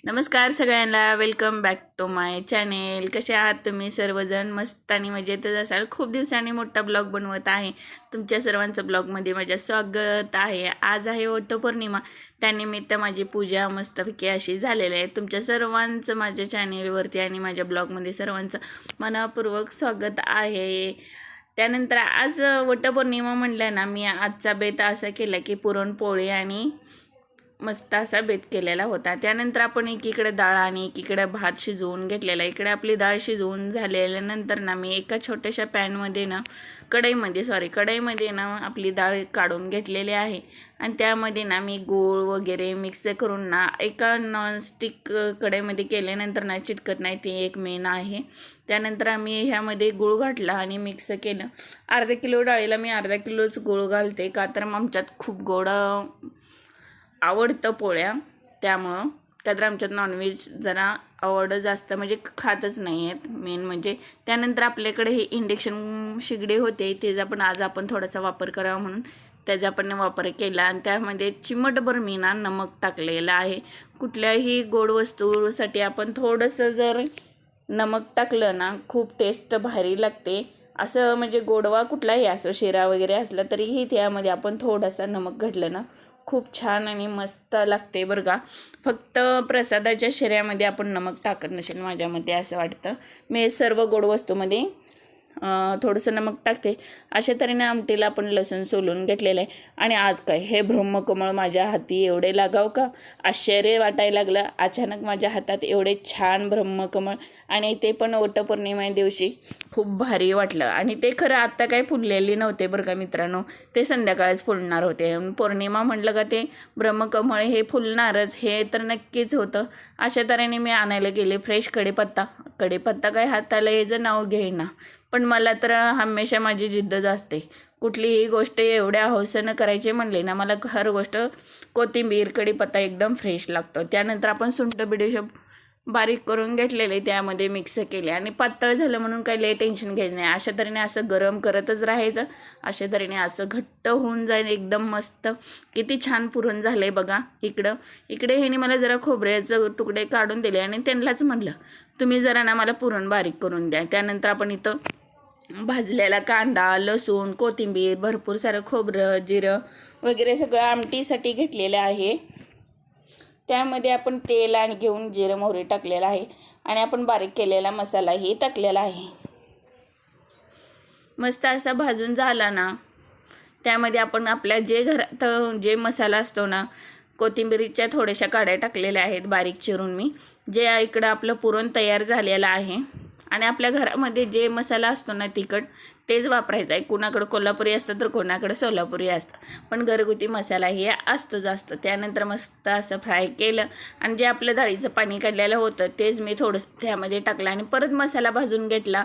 नमस्कार सगळ्यांना, welcome back to my channel. कसे आहात तुम्ही सर्वजण? मस्त आणि मजेतच असाल. खूप दिवसांनी मोठा ब्लॉग बनवत आहे. तुमच्या सर्वांचं ब्लॉगमध्ये माझं स्वागत आहे. आज आहे वटपौर्णिमा, त्यानिमित्त माझी पूजा मस्तपैकी अशी झालेली आहे. तुमच्या सर्वांचं माझ्या चॅनेलवरती आणि माझ्या ब्लॉगमध्ये सर्वांचं मनपूर्वक स्वागत आहे. त्यानंतर आज वटपौर्णिमा म्हणलं ना, मी आजचा बेत असा केला की पुरणपोळी आणि मस्त असा बेत केलेला होता. त्यानंतर आपण एकीकडे डाळ आणि एकीकडे भात शिजवून घेतलेला. इकडे आपली डाळ शिजवून झाल्यानंतर ना मी एका छोट्याशा पॅनमध्ये ना कढईमध्ये ना आपली डाळ काढून घेतलेली आहे आणि त्यामध्ये ना मी गूळ वगैरे मिक्स करून ना एका नॉनस्टिक कढईमध्ये केल्यानंतर ना चिटकत नाही, ते एक मेन आहे. त्यानंतर आम्ही ह्यामध्ये गूळ घातला आणि मिक्स केलं. अर्धा किलो डाळीला मी अर्धा किलोच गूळ घालते, का तर आमच्यात खूप गोड आवडतं पोळ्या, त्यामुळं का तर आमच्यात नॉनव्हेज जरा आवड जास्त म्हणजे खातच नाही आहेत मेन म्हणजे. त्यानंतर आपल्याकडे हे इंडक्शन शिगडी होते, त्याचा पण आज आपण थोडासा वापर करावा म्हणून त्याचा पण वापर केला आणि त्यामध्ये चिमटभर मी ना नमक टाकलेलं आहे. कुठल्याही गोड वस्तूसाठी आपण थोडंसं जर नमक टाकलं ना खूप टेस्ट भारी लागते. असं म्हणजे गोडवा कुठलाही असो, शिरा वगैरे असला तरीही त्यामध्ये आपण थोडासा नमक घातलं ना खूप छान आणि मस्त लागते बरं का. फक्त प्रसादाच्या शिऱ्यामध्ये आपण नमक टाकत नसेल माझ्या मते असं वाटतं. मी सर्व गोड वस्तूमध्ये थोडंसं नमक टाकते. अशा तऱ्हेने आमटीला आपण लसूण सोलून घेतलेलं आहे. आणि आज काय हे ब्रह्मकमळ माझ्या हाती एवढे लागाव का आश्चर्य वाटायला लागलं. अचानक माझ्या हातात एवढे छान ब्रह्मकमळ आणि ते पण वटपौर्णिमा दिवशी खूप भारी वाटलं. आणि ते खरं आत्ता काही फुललेली नव्हते बरं का मित्रांनो, ते संध्याकाळीच फुलणार होते. पौर्णिमा म्हटलं का ते ब्रह्मकमळ हे फुलणारच हे तर नक्कीच होतं. अशा तऱ्हेने मी आणायला गेले फ्रेश कढीपत्ता काय हाताला याचं नाव घेईना, पण मला तर हमेशा माझी जिद्दच असते. कुठलीही गोष्ट एवढ्या हौसेनं करायची म्हणले ना, मला हर गोष्ट कोथिंबीर कढीपत्ता एकदम फ्रेश लागतो. त्यानंतर आपण सुंठ बिडीशेप बारीक करून घेतलेले त्यामध्ये मिक्स केले आणि पातळ झालं म्हणून काही लय टेन्शन घ्यायचं नाही. अशा तऱ्हेने असं गरम करतच राहायचं. अशा तऱ्हेने असं घट्ट होऊन जाईल एकदम मस्त. किती छान पुरण झालं आहे बघा. इकडे ह्याने मला जरा खोबऱ्याचं तुकडे काढून दिले आणि त्यांनाच म्हटलं तुम्ही जरा ना मला पुरण बारीक करून द्या. त्यानंतर आपण इथं भाजलेला कांदा, लसूण, कोथिंबीर, भरपूर सारं खोबरं, जिरं वगैरे सगळं आमटीसाठी घेतलेलं आहे. त्यामध्ये आपण तेल आणि घेऊन जिरं मोहरी टाकलेलं आहे आणि आपण बारीक केलेला मसालाही टाकलेला आहे. मस्त असा भाजून झाला ना, त्यामध्ये आपण आपल्या जे घरात जे मसाला असतो ना, कोथिंबीरीच्या थोड्याशा काड्या टाकलेल्या आहेत बारीक चिरून मी. जे इकडं आपलं पुरण तयार झालेलं आहे आणि आपल्या घरामध्ये जे मसाला असतो ना तिखट तेच वापरायचं आहे. कुणाकडं कोल्हापुरी असतं तर कोणाकडं सोलापुरी असतं, पण घरगुती मसाला हे असतोच असतो. त्यानंतर मस्त असं फ्राय केलं आणि जे आपलं डाळीचं पाणी काढलेलं होतं तेच मी थोडंसं त्यामध्ये टाकलं आणि परत मसाला भाजून घेतला.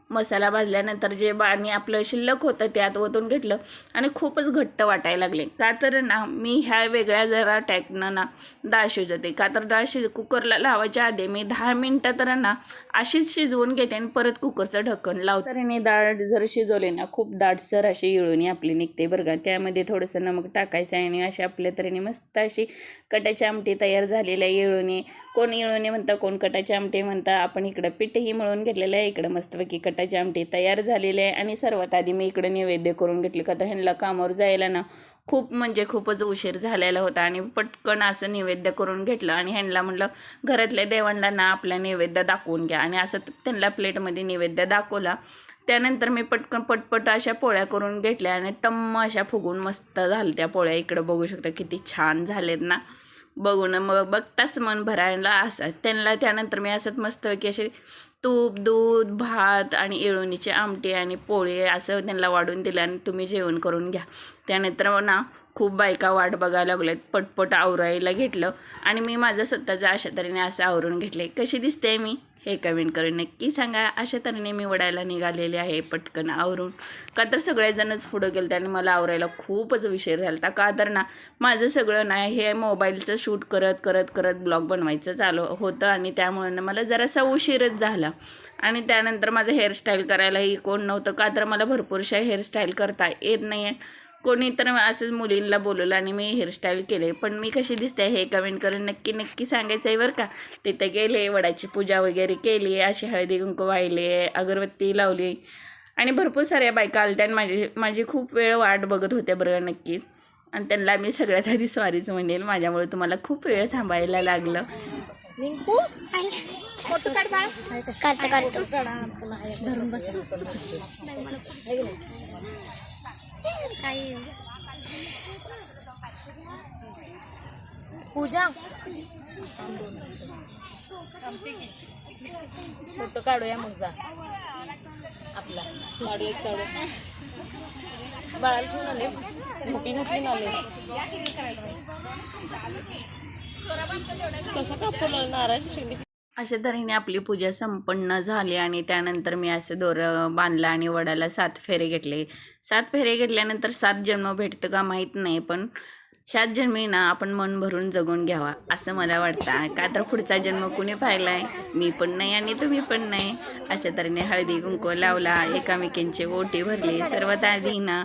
मसाला भाजल्यानंतर जे पाणी आपलं शिल्लक होतं त्यात ओतून घेतलं आणि खूपच घट्ट वाटायला लागले. का तर ना मी ह्या वेगळ्या जरा टॅकनं ना डाळ शिजवते. का तर डाळ कुकरला लावायच्या आधी मी 10 मिनटं तर ना अशीच शिजवून घेते आणि परत कुकरचं ढक्कन लावते. तऱ्हेने डाळ जर शिजवले ना खूप दाटसर अशी येळूणी आपली निघते बरं का. त्यामध्ये थोडंसं नमक टाकायचं आहे आणि अशा आपल्या तऱ्हेने मस्त अशी कटाची आमटी तयार झालेली आहे. येळूणी कोण येळूणी म्हणता, कोण कटाची आमटी म्हणता. आपण इकडं पीठही मळून घेतलेलं आहे, इकडं मस्तपैकी कटाची आमटी तयार झालेली आहे. आणि सर्वात आधी मी इकडं नैवेद्य करून घेतले. का तर ह्यांना कामावर जायला ना खूप म्हणजे खूपच उशीर झालेला होता आणि पटकन असं नैवेद्य करून घेतलं आणि ह्यांना म्हटलं घरातल्या देवांना ना आपला नैवेद्य दाखवून घ्या आणि असं त्यांना प्लेटमध्ये नैवेद्य दाखवला. त्यानंतर मी पटपट अशा पोळ्या करून घेतल्या आणि टम्म अशा फुगून मस्त झाल्या त्या पोळ्या. इकडं बघू शकता किती छान झालेत ना, बघून मग बघताच मन भरायला असं त्यांना. त्यानंतर मी असंच मस्तपैकी असे तूप, दूध, भात आणि येळवणीची आमटी आणि पोळी असं त्यांना वाढून दिलं आणि तुम्ही जेवण करून घ्या. त्यानंतर ना खूप बायका वाट बघायला लागल्यात, पटपट आवरायला घेतलं आणि मी माझं स्वतःचं अशा तऱ्हेने असं आवरून घेतले. कशी दिसते मी हे कमेंट करून नक्की सांगा. अशा तऱ्हेने मी वडायला निघालेले आहे पटकन आवरून. का तर सगळेजणच पुढं गेलं त्याने मला आवरायला खूपच उशीर झाला. का तर ना माझं सगळं ना हे मोबाईलचं शूट करत ब्लॉग बनवायचं चालू होतं आणि त्यामुळे ना मला जरासा उशीरच झाला. आणि त्यानंतर माझं हेअरस्टाईल करायलाही कोण नव्हतं, का तर मला भरपूरशा हेअरस्टाईल करता येत नाही आहे. कोणी तर असंच मुलींना बोलवलं आणि मी हेअरस्टाईल केले, पण मी कशी दिसते हे कमेंट करून नक्की नक्की सांगायचं आहे बरं का. तिथं गेले, वडाची पूजा वगैरे केली, अशी हळदी कुंकू वाहिले, अगरबत्ती लावली आणि भरपूर साऱ्या बायका आल्या आणि माझी खूप वेळ वाट बघत होत्या बरं नक्कीच. आणि त्यांना मी सगळ्यात आधी सॉरीच म्हणेल, माझ्यामुळे तुम्हाला खूप वेळ थांबायला लागलं. पूजा फोटो काढूया मग जा आपला काढू एक काढू बाळाला ठेवून आलेस मोठी घातली आले कसं कापलं नारळाची शेंडी. अशा तऱ्हेने आपली पूजा संपन्न झाली आणि त्यानंतर मी असं दोरं बांधलं आणि वडाला 7 फेरे घेतले. 7 फेरे घेतल्यानंतर 7 जन्म भेटतं का माहीत नाही, पण ह्याच जन्मी ना आपण मन भरून जगून घ्यावा असं मला वाटतं. का तर पुढचा जन्म कुणी पाहिला आहे, मी पण नाही आणि तुम्ही पण नाही. अशा तऱ्हेने हळदी कुंकू लावला, एकामेकींची ओटी भरली. सर्वात आधी ना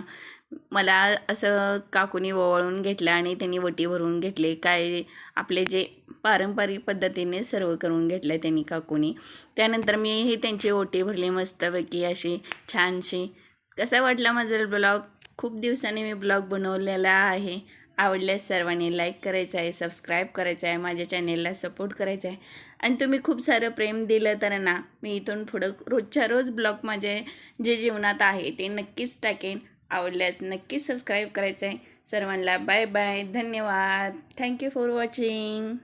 मला असं काकूनी ओवाळून घेतलं आणि त्यांनी वटी भरून घेतले. काय आपले जे पारंपरिक पद्धतीने सर्व करून घेतलं त्यांनी काकूनी. त्यानंतर मीही त्यांची ओटी भरली मस्तपैकी अशी छानशी. कसा वाटला माझा ब्लॉग? खूप दिवसांनी मी ब्लॉग बनवलेला आहे. आवडल्यास सर्वांनी लाईक करायचं आहे, सबस्क्राईब करायचं आहे, माझ्या चॅनेलला सपोर्ट करायचा आहे. आणि तुम्ही खूप सारं प्रेम दिलं तर ना मी इथून पुढं रोजच्या रोज ब्लॉग माझे जे जीवनात आहे ते नक्कीच टाकेन. आवडल्यास नक्कीच सबस्क्राईब करायचं आहे. सर्वांना बाय बाय, धन्यवाद, थँक्यू फॉर वॉचिंग.